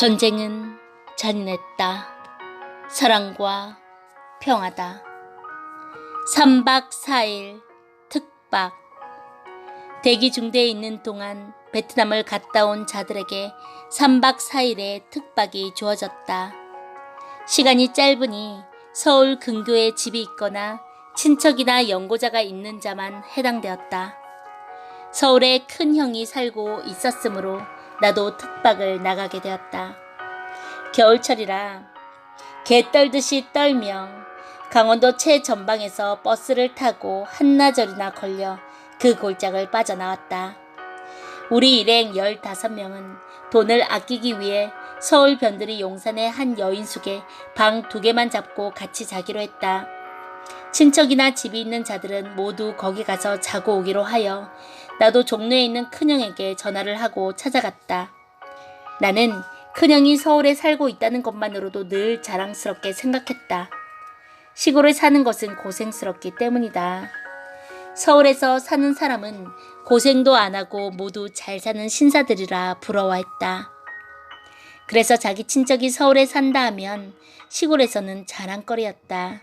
전쟁은 잔인했다. 사랑과 평화다. 3박 4일 특박. 대기 중대에 있는 동안 베트남을 갔다 온 자들에게 3박 4일의 특박이 주어졌다. 시간이 짧으니 서울 근교에 집이 있거나 친척이나 연고자가 있는 자만 해당되었다. 서울에 큰 형이 살고 있었으므로 나도 특박을 나가게 되었다. 겨울철이라 개 떨듯이 떨며 강원도 최전방에서 버스를 타고 한나절이나 걸려 그 골짜기를 빠져나왔다. 우리 일행 15명은 돈을 아끼기 위해 서울 변두리 용산의 한 여인숙에 방 2개만 잡고 같이 자기로 했다. 친척이나 집이 있는 자들은 모두 거기 가서 자고 오기로 하여 나도 종로에 있는 큰형에게 전화를 하고 찾아갔다. 나는 큰형이 서울에 살고 있다는 것만으로도 늘 자랑스럽게 생각했다. 시골에 사는 것은 고생스럽기 때문이다. 서울에서 사는 사람은 고생도 안 하고 모두 잘 사는 신사들이라 부러워했다. 그래서 자기 친척이 서울에 산다 하면 시골에서는 자랑거리였다.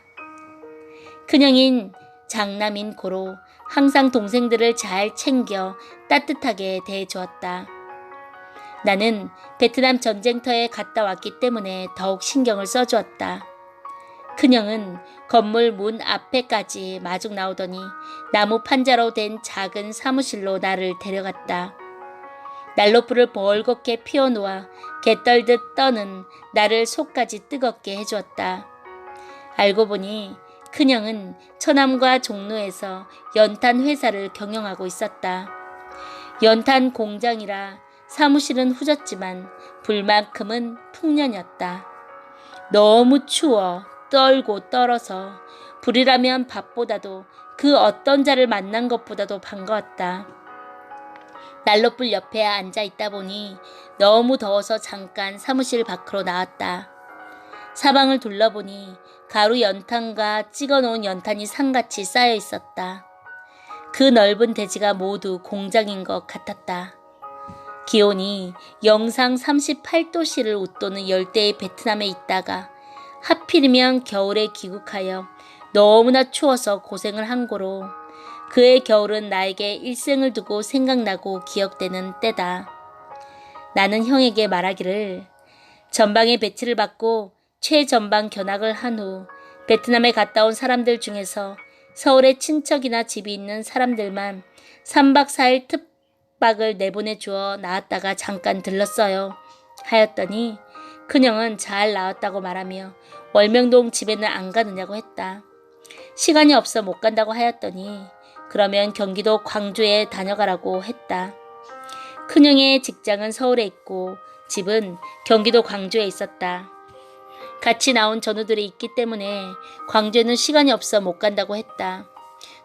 큰형인 장남인 고로 항상 동생들을 잘 챙겨 따뜻하게 대해주었다. 나는 베트남 전쟁터에 갔다 왔기 때문에 더욱 신경을 써주었다. 큰형은 건물 문 앞에까지 마중 나오더니 나무 판자로 된 작은 사무실로 나를 데려갔다. 난로불을 벌겋게 피워놓아 개떨듯 떠는 나를 속까지 뜨겁게 해주었다. 알고 보니 큰형은 처남과 종로에서 연탄 회사를 경영하고 있었다. 연탄 공장이라 사무실은 후졌지만 불만큼은 풍년이었다. 너무 추워 떨고 떨어서 불이라면 밥보다도 그 어떤 자를 만난 것보다도 반가웠다. 난로불 옆에 앉아 있다 보니 너무 더워서 잠깐 사무실 밖으로 나왔다. 사방을 둘러보니 가루 연탄과 찍어놓은 연탄이 산같이 쌓여 있었다. 그 넓은 대지가 모두 공장인 것 같았다. 기온이 영상 38도씨를 웃도는 열대의 베트남에 있다가 하필이면 겨울에 귀국하여 너무나 추워서 고생을 한 고로 그의 겨울은 나에게 일생을 두고 생각나고 기억되는 때다. 나는 형에게 말하기를 전방에 배치를 받고 최전방 견학을 한 후 베트남에 갔다 온 사람들 중에서 서울에 친척이나 집이 있는 사람들만 3박 4일 특박을 내보내 주어 나왔다가 잠깐 들렀어요 하였더니 큰형은 잘 나왔다고 말하며 월명동 집에는 안 가느냐고 했다. 시간이 없어 못 간다고 하였더니 그러면 경기도 광주에 다녀가라고 했다. 큰형의 직장은 서울에 있고 집은 경기도 광주에 있었다. 같이 나온 전우들이 있기 때문에 광주에는 시간이 없어 못 간다고 했다.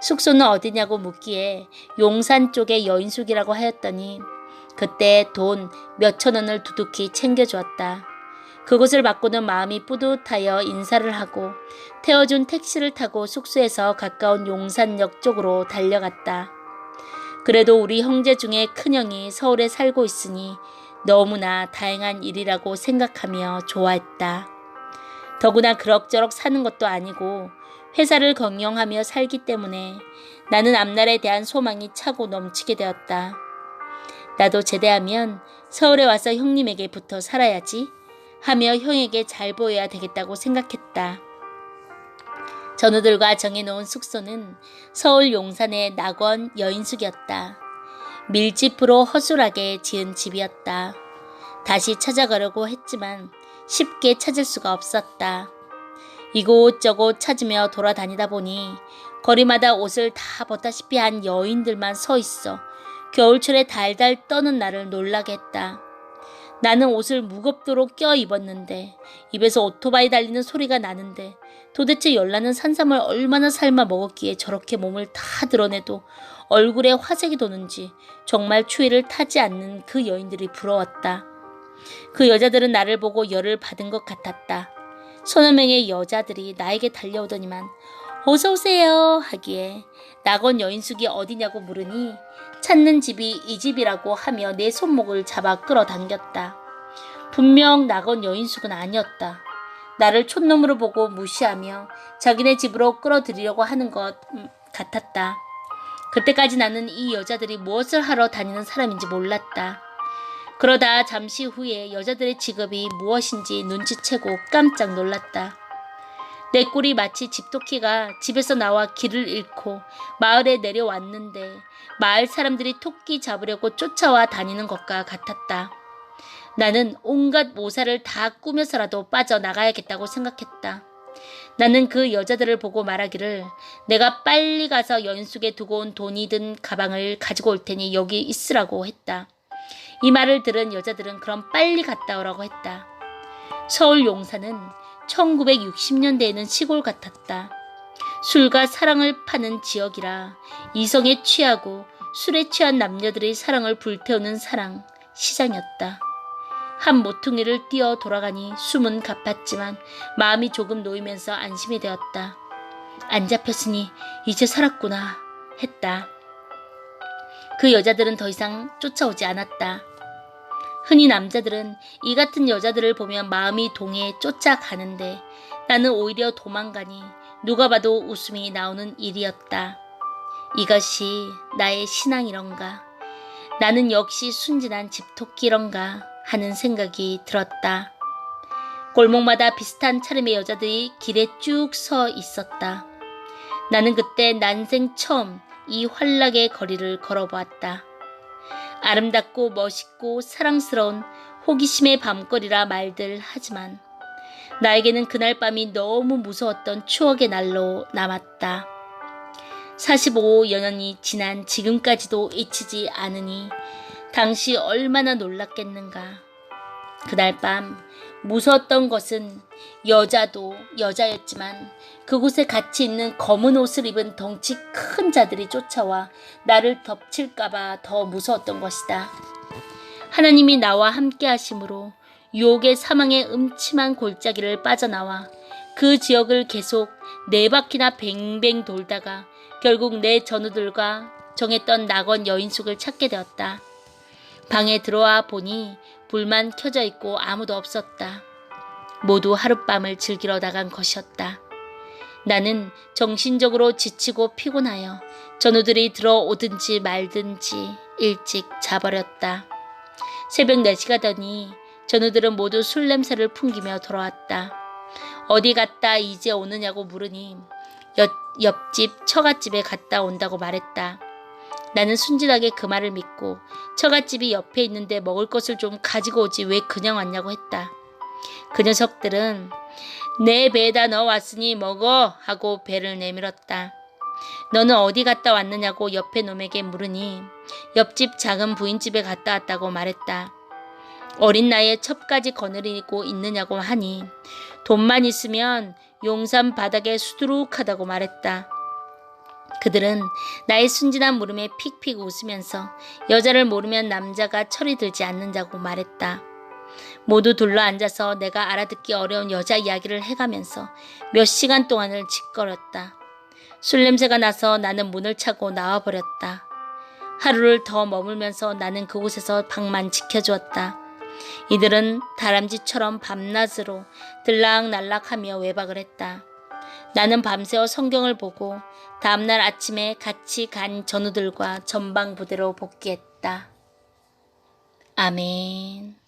숙소는 어디냐고 묻기에 용산 쪽에 여인숙이라고 하였더니 그때 돈 몇천 원을 두둑히 챙겨주었다. 그곳을 받고는 마음이 뿌듯하여 인사를 하고 태워준 택시를 타고 숙소에서 가까운 용산역 쪽으로 달려갔다. 그래도 우리 형제 중에 큰형이 서울에 살고 있으니 너무나 다행한 일이라고 생각하며 좋아했다. 더구나 그럭저럭 사는 것도 아니고 회사를 경영하며 살기 때문에 나는 앞날에 대한 소망이 차고 넘치게 되었다. 나도 제대하면 서울에 와서 형님에게 붙어 살아야지 하며 형에게 잘 보여야 되겠다고 생각했다. 전우들과 정해놓은 숙소는 서울 용산의 낙원 여인숙이었다. 밀집으로 허술하게 지은 집이었다. 다시 찾아가려고 했지만 쉽게 찾을 수가 없었다. 이곳저곳 찾으며 돌아다니다 보니 거리마다 옷을 다 벗다시피 한 여인들만 서 있어 겨울철에 달달 떠는 나를 놀라게 했다. 나는 옷을 무겁도록 껴입었는데 입에서 오토바이 달리는 소리가 나는데 도대체 열나는 산삼을 얼마나 삶아 먹었기에 저렇게 몸을 다 드러내도 얼굴에 화색이 도는지 정말 추위를 타지 않는 그 여인들이 부러웠다. 그 여자들은 나를 보고 열을 받은 것 같았다. 서너 명의 여자들이 나에게 달려오더니만 어서 오세요 하기에 낙원 여인숙이 어디냐고 물으니 찾는 집이 이 집이라고 하며 내 손목을 잡아 끌어당겼다. 분명 낙원 여인숙은 아니었다. 나를 촌놈으로 보고 무시하며 자기네 집으로 끌어들이려고 하는 것 같았다. 그때까지 나는 이 여자들이 무엇을 하러 다니는 사람인지 몰랐다. 그러다 잠시 후에 여자들의 직업이 무엇인지 눈치채고 깜짝 놀랐다. 내 꼴이 마치 집토끼가 집에서 나와 길을 잃고 마을에 내려왔는데 마을 사람들이 토끼 잡으려고 쫓아와 다니는 것과 같았다. 나는 온갖 모사를 다 꾸며서라도 빠져나가야겠다고 생각했다. 나는 그 여자들을 보고 말하기를 내가 빨리 가서 여인숙에 두고 온 돈이 든 가방을 가지고 올 테니 여기 있으라고 했다. 이 말을 들은 여자들은 그럼 빨리 갔다 오라고 했다. 서울 용산은 1960년대에는 시골 같았다. 술과 사랑을 파는 지역이라 이성에 취하고 술에 취한 남녀들의 사랑을 불태우는 사랑 시장이었다. 한 모퉁이를 뛰어 돌아가니 숨은 가팠지만 마음이 조금 놓이면서 안심이 되었다. 안 잡혔으니 이제 살았구나 했다. 그 여자들은 더 이상 쫓아오지 않았다. 흔히 남자들은 이 같은 여자들을 보면 마음이 동해 쫓아가는데 나는 오히려 도망가니 누가 봐도 웃음이 나오는 일이었다. 이것이 나의 신앙이런가. 나는 역시 순진한 집토끼런가 하는 생각이 들었다. 골목마다 비슷한 차림의 여자들이 길에 쭉 서 있었다. 나는 그때 난생 처음 이 환락의 거리를 걸어보았다. 아름답고 멋있고 사랑스러운 호기심의 밤거리라 말들 하지만 나에게는 그날 밤이 너무 무서웠던 추억의 날로 남았다. 45여 년이 지난 지금까지도 잊히지 않으니 당시 얼마나 놀랐겠는가. 그날 밤 무서웠던 것은 여자도 여자였지만 그곳에 같이 있는 검은 옷을 입은 덩치 큰 자들이 쫓아와 나를 덮칠까봐 더 무서웠던 것이다. 하나님이 나와 함께 하심으로 유혹의 사망의 음침한 골짜기를 빠져나와 그 지역을 계속 4바퀴나 뱅뱅 돌다가 결국 내 전우들과 정했던 낙원 여인숙을 찾게 되었다. 방에 들어와 보니 불만 켜져 있고 아무도 없었다. 모두 하룻밤을 즐기러 나간 것이었다. 나는 정신적으로 지치고 피곤하여 전우들이 들어오든지 말든지 일찍 자버렸다. 새벽 4시가 되니 전우들은 모두 술 냄새를 풍기며 돌아왔다. 어디 갔다 이제 오느냐고 물으니 옆집 처갓집에 갔다 온다고 말했다. 나는 순진하게 그 말을 믿고 처갓집이 옆에 있는데 먹을 것을 좀 가지고 오지 왜 그냥 왔냐고 했다. 그 녀석들은 내 배에다 넣어왔으니 먹어 하고 배를 내밀었다. 너는 어디 갔다 왔느냐고 옆에 놈에게 물으니 옆집 작은 부인집에 갔다 왔다고 말했다. 어린 나이에 첩까지 거느리고 있느냐고 하니 돈만 있으면 용산 바닥에 수두룩하다고 말했다. 그들은 나의 순진한 물음에 픽픽 웃으면서 여자를 모르면 남자가 철이 들지 않는다고 말했다. 모두 둘러앉아서 내가 알아듣기 어려운 여자 이야기를 해가면서 몇 시간 동안을 짓거렸다. 술 냄새가 나서 나는 문을 차고 나와버렸다. 하루를 더 머물면서 나는 그곳에서 방만 지켜주었다. 이들은 다람쥐처럼 밤낮으로 들락날락하며 외박을 했다. 나는 밤새워 성경을 보고 다음날 아침에 같이 간 전우들과 전방부대로 복귀했다. 아멘.